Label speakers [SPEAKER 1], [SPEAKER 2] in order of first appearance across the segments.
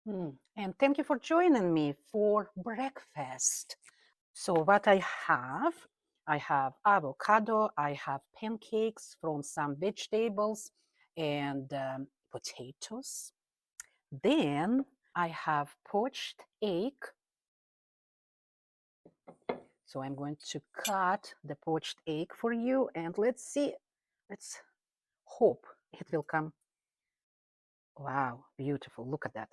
[SPEAKER 1] And thank you for joining me for breakfast. So what I have avocado, I have pancakes from some vegetables and potatoes. Then I have poached egg. So I'm going to cut the poached egg for you and let's see. Let's hope it will come. Wow, beautiful. Look at that.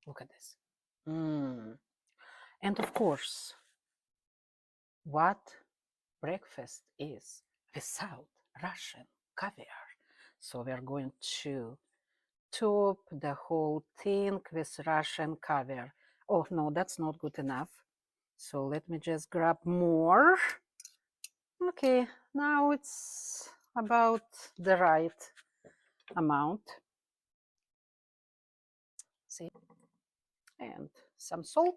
[SPEAKER 1] Look at this. And of course, what breakfast is without Russian caviar. So we're going to top the whole thing with Russian caviar. Oh no, that's not good enough. So let me just grab more. Okay, now it's about the right amount. See, and some salt.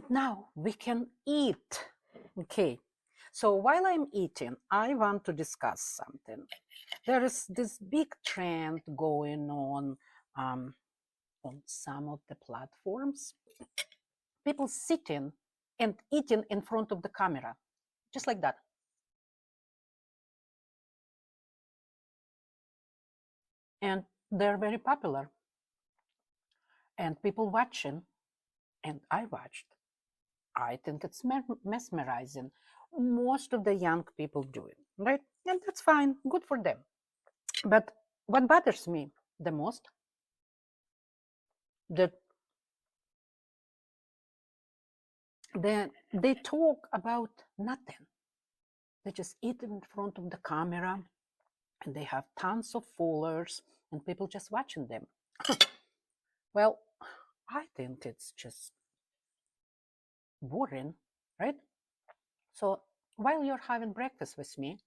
[SPEAKER 1] Now we can eat. Okay, so while I'm eating, I want to discuss something. There is this big trend going on some of the platforms. People sitting and eating in front of the camera, just like that. And they're very popular. And people watching, and I watched. I think it's mesmerizing. Most of the young people do it, right? And that's fine, good for them. But what bothers me the most, that they talk about nothing. They just eat in front of the camera and they have tons of followers and people just watching them. Well, I think it's just boring, right? So while you're having breakfast with me,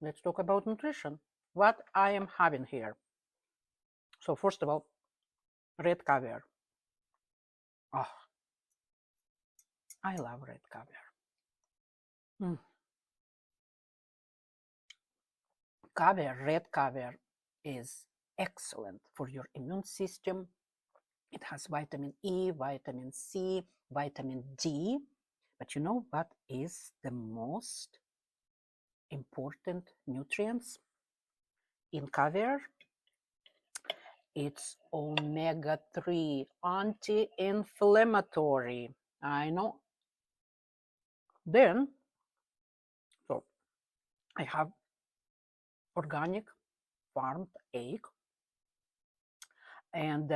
[SPEAKER 1] let's talk about nutrition. What I am having here. So first of all, red caviar. Oh, I love red caviar. Caviar, red caviar is excellent for your immune system. It has vitamin E, vitamin C, vitamin D. But you know what is the most important nutrients in caviar? It's omega-3, anti-inflammatory. I know. Then, so I have organic farmed egg. And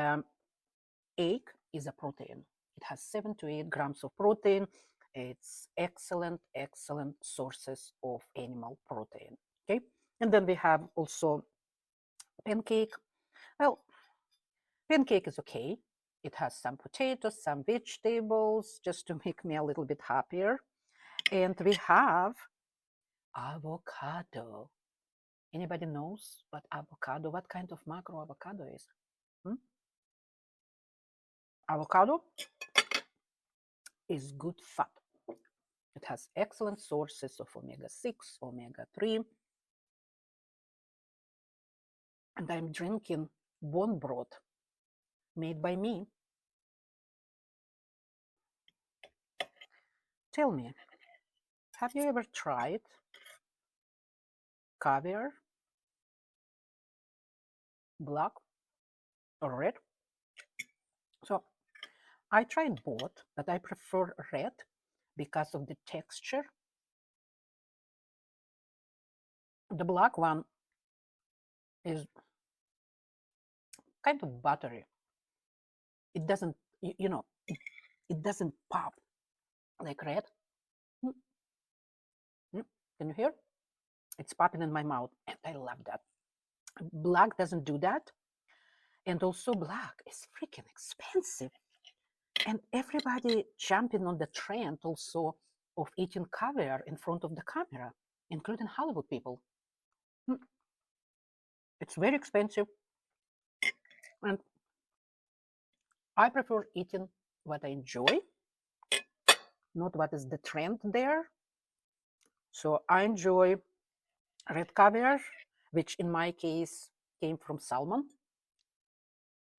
[SPEAKER 1] egg is a protein. It has 7 to 8 grams of protein. It's excellent sources of animal protein. Okay, and then we have also pancake. Well, pancake is okay. It has some potatoes, some vegetables, just to make me a little bit happier. And we have avocado. Anybody knows what kind of macro avocado is? Avocado is good fat. It has excellent sources of omega-6, omega-3. And I'm drinking bone broth made by me. Tell me, have you ever tried caviar, black or red? So I tried both, but I prefer red because of the texture. The black one is kind of buttery. It doesn't, it doesn't pop like red. Can you hear? It's popping in my mouth, and I love that. Black doesn't do that. And also black is freaking expensive. And everybody jumping on the trend also of eating caviar in front of the camera, including Hollywood people. It's very expensive. And I prefer eating what I enjoy, not what is the trend there. So I enjoy red caviar, which in my case came from salmon,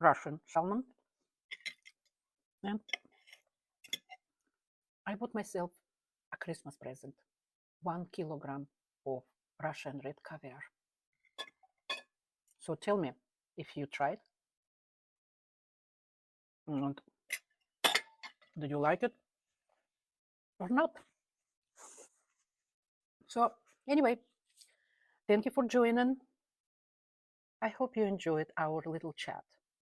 [SPEAKER 1] Russian salmon. And I bought myself a Christmas present, 1 kilogram of Russian red caviar. So tell me if you tried, and did you like it or not? So anyway, thank you for joining. I hope you enjoyed our little chat.